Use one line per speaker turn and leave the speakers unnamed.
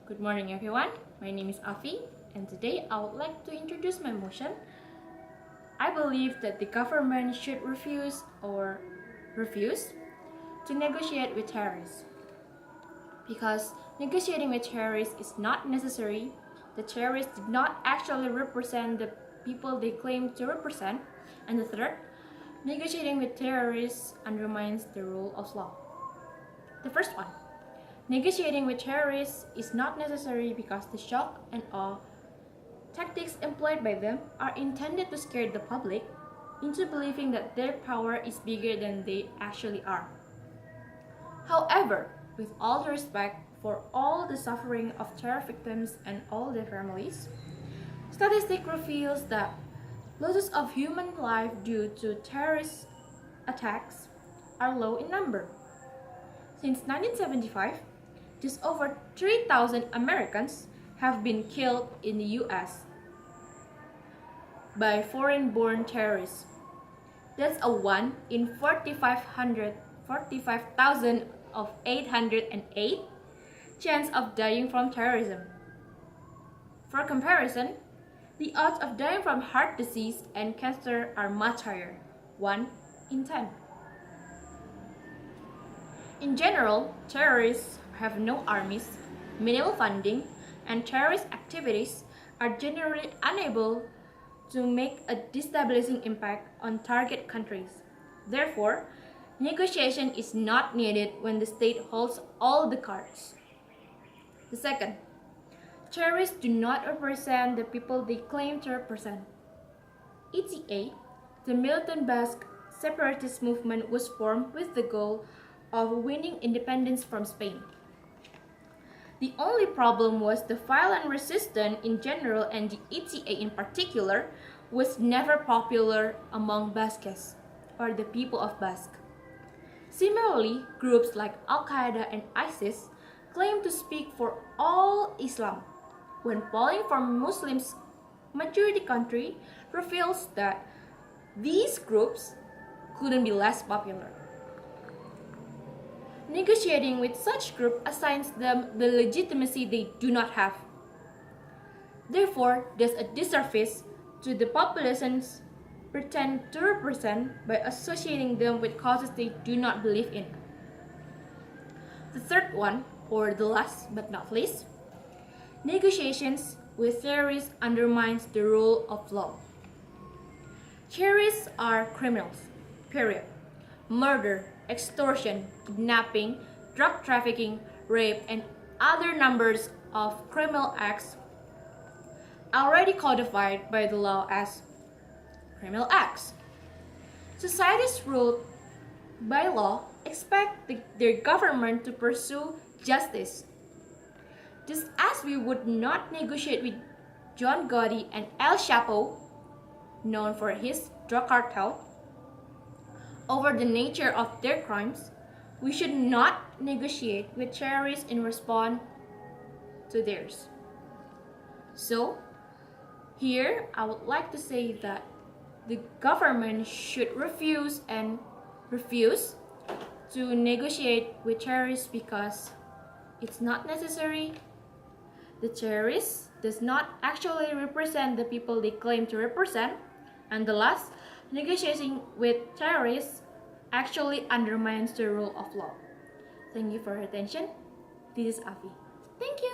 Good morning everyone, my name is Afi and today I would like to introduce my motion. I believe that the government should refuse to negotiate with terrorists because negotiating with terrorists is not necessary. The terrorists did not actually represent the people they claim to represent. And the third, negotiating with terrorists undermines the rule of law. The first one. Negotiating with terrorists is not necessary because the shock and awe tactics employed by them are intended to scare the public into believing that their power is bigger than they actually are. However, with all the respect for all the suffering of terror victims and all their families, statistics reveals that losses of human life due to terrorist attacks are low in number. Since 1975, just over 3,000 Americans have been killed in the US by foreign-born terrorists. That's a 1 in 45,808 chance of dying from terrorism. For comparison, the odds of dying from heart disease and cancer are much higher, 1 in 10. In general, terrorists have no armies, minimal funding, and terrorist activities are generally unable to make a destabilizing impact on target countries. Therefore, negotiation is not needed when the state holds all the cards. The second, terrorists do not represent the people they claim to represent. ETA, the militant Basque separatist movement, was formed with the goal of winning independence from Spain. The only problem was the violent resistance in general and the ETA in particular was never popular among Basques, or the people of Basque. Similarly, groups like Al-Qaeda and ISIS claim to speak for all Islam, when polling from Muslims majority country reveals that these groups couldn't be less popular. Negotiating with such group assigns them the legitimacy they do not have. Therefore, there's a disservice to the populations pretend to represent by associating them with causes they do not believe in. The third one, or the last but not least, negotiations with terrorists undermines the rule of law. Terrorists are criminals, period. Murder, extortion, kidnapping, drug trafficking, rape, and other numbers of criminal acts already codified by the law as criminal acts. Societies ruled by law expect their government to pursue justice. Just as we would not negotiate with John Gotti and El Chapo, known for his drug cartel, over the nature of their crimes, we should not negotiate with terrorists in response to theirs. So, here I would like to say that the government should refuse to negotiate with terrorists because it's not necessary. The terrorists does not actually represent the people they claim to represent. And the last, negotiating with terrorists actually undermines the rule of law. Thank you for your attention. This is Afi. Thank you.